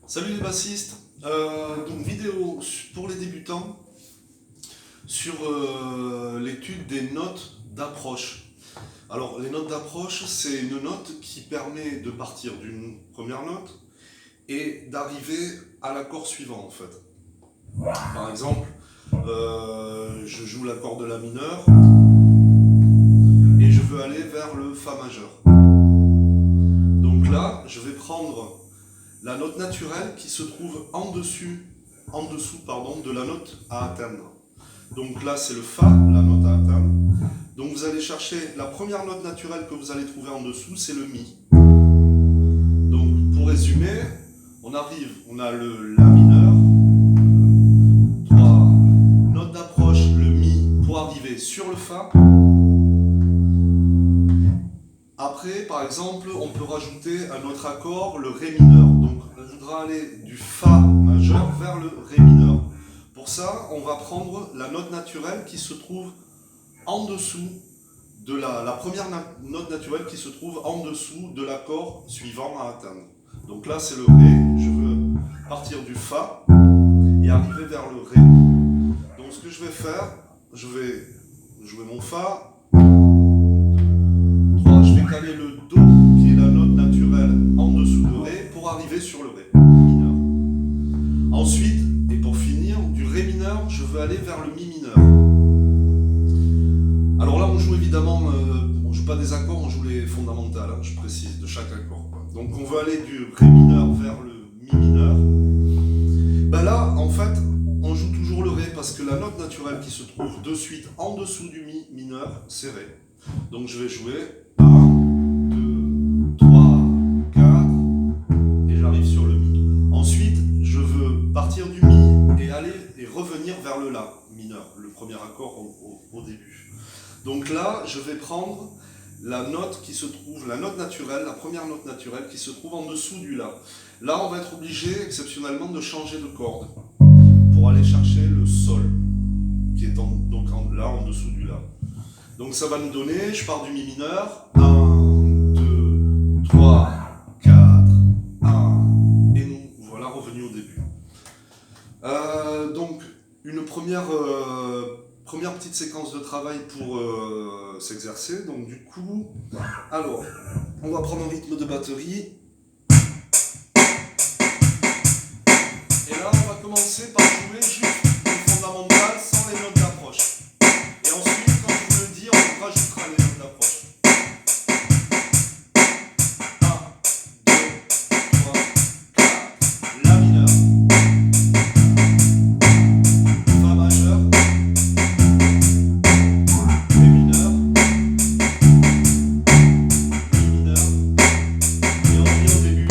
Salut les bassistes. Donc vidéo pour les débutants sur l'étude des notes d'approche. Alors les notes d'approche, c'est une note qui permet de partir d'une première note et d'arriver à l'accord suivant en fait. Par exemple, je joue l'accord de la mineur et je veux aller vers le fa majeur. Donc là, je vais prendre la note naturelle qui se trouve en dessous de la note à atteindre. Donc là, c'est le fa, la note à atteindre. Donc vous allez chercher la première note naturelle que vous allez trouver en dessous, c'est le mi. Donc pour résumer, on a la mineur, 3 notes d'approche, le mi pour arriver sur le fa. Après, par exemple, on peut rajouter un autre accord, le ré mineur. Donc on voudra aller du fa majeur vers le ré mineur. Pour ça, on va prendre la note naturelle qui se trouve en dessous de la première note naturelle qui se trouve en dessous de l'accord suivant à atteindre. Donc là, c'est le ré. Je veux partir du fa et arriver vers le ré. Donc ce que je vais faire, je vais jouer mon fa. Je vais caler le do, qui est la note naturelle, en dessous de ré, pour arriver sur le ré mineur. Ensuite, et pour finir, du ré mineur, je veux aller vers le mi mineur. Alors là, on joue évidemment, on joue pas des accords, on joue les fondamentales, je précise, de chaque accord. Donc on veut aller du ré mineur vers le mi mineur. Ben là, en fait, on joue toujours le ré, parce que la note naturelle qui se trouve de suite en dessous du mi mineur, c'est ré. Donc je vais jouer 1, 2, 3, 4 et j'arrive sur le mi. Ensuite, je veux partir du mi et aller et revenir vers le la mineur, le premier accord au début. Donc là, je vais prendre la note qui se trouve, la note naturelle, la première note naturelle qui se trouve en dessous du la. Là, on va être obligé exceptionnellement de changer de corde pour aller chercher le sol qui est là en dessous du la. Donc ça va nous donner, je pars du mi mineur, 1, 2, 3, 4, 1, et nous voilà revenus au début. Donc une première petite séquence de travail pour s'exercer. Donc du coup, alors, on va prendre un rythme de batterie. Et là, on va commencer par jouer juste les fondamentales sans les notes d'approche. Et ensuite, quand je vous le dis, on rajoutera les notes d'approche. 1, 2, 3, 4. La mineur. Fa majeur. Ré mineur. Mi mineur. Et on revient au début.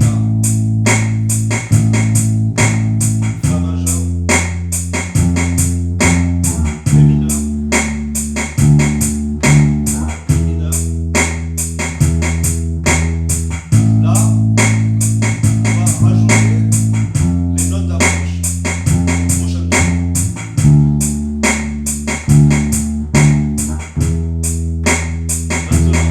La. Fa majeur. Ré mineur. Là, on va rajouter les notes d'approche au prochain tour. Maintenant,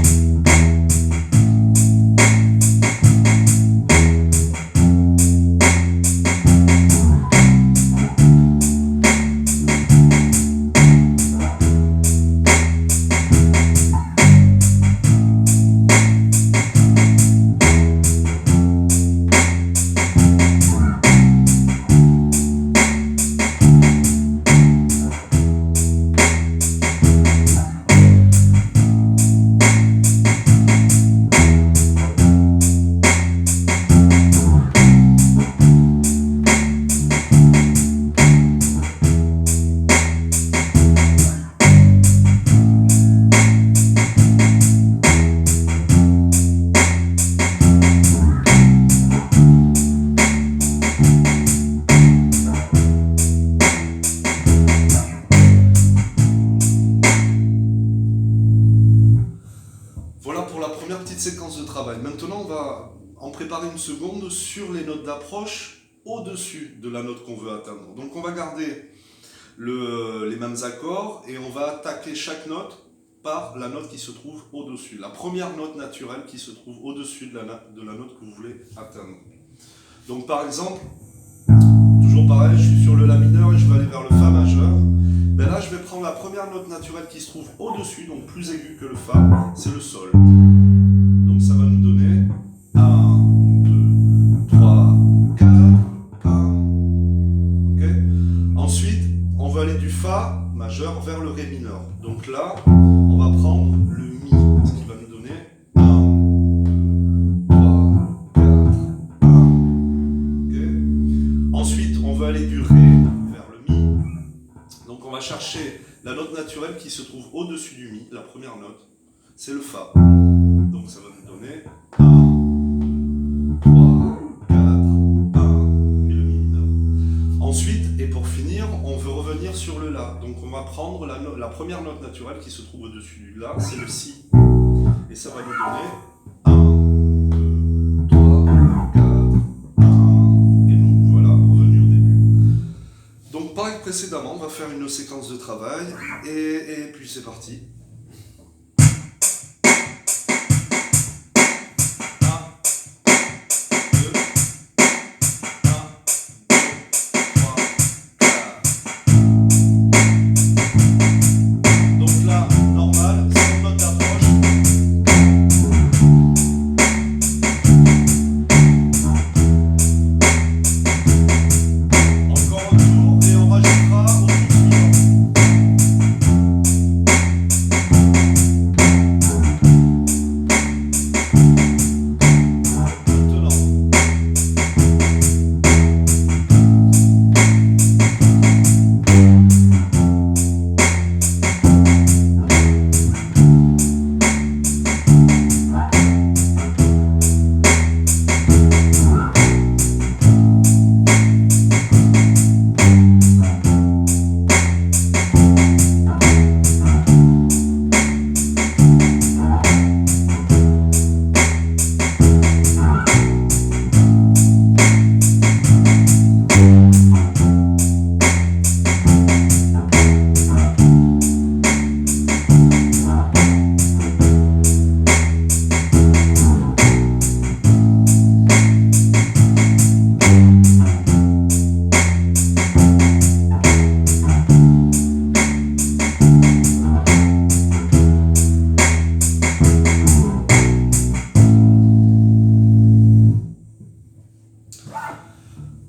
voilà pour la première petite séquence de travail. Maintenant, on va en préparer une seconde sur les notes d'approche au-dessus de la note qu'on veut atteindre. Donc on va garder les mêmes accords et on va attaquer chaque note par la note qui se trouve au-dessus. La première note naturelle qui se trouve au-dessus de la note que vous voulez atteindre. Donc par exemple, toujours pareil, je suis sur le La mineur et je vais aller vers le Fa majeur. Ben là, je vais prendre la première note naturelle qui se trouve au-dessus, donc plus aiguë que le Fa, c'est le Sol. Donc ça va nous donner 1, 2, 3, 4, 1. Ok. Ensuite, on va aller du Fa majeur vers le Ré mineur. Donc là, on va prendre le Mi, ce qui va nous donner 1, 3, 4, 1. Ok. Ensuite, on va aller du Ré vers le Mi. Donc on va chercher la note naturelle qui se trouve au-dessus du Mi, la première note, c'est le Fa. Donc ça va nous donner 1, 3, 4, 1, et le Mi mineur. Ensuite, et pour finir, on veut revenir sur le La. Donc on va prendre la première note naturelle qui se trouve au-dessus du La, c'est le Si. Et ça va nous donner 1, 2, 3, 4, 1, et nous voilà revenus au début. Donc pareil que précédemment, on va faire une séquence de travail, et puis c'est parti.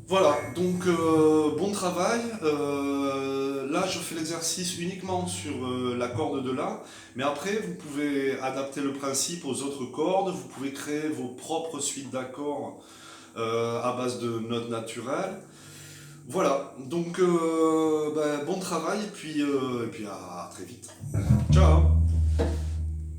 Voilà, donc bon travail. Là, je fais l'exercice uniquement sur la corde de La, mais après, vous pouvez adapter le principe aux autres cordes, vous pouvez créer vos propres suites d'accords à base de notes naturelles. Voilà, donc bon travail et puis à très vite. Ciao!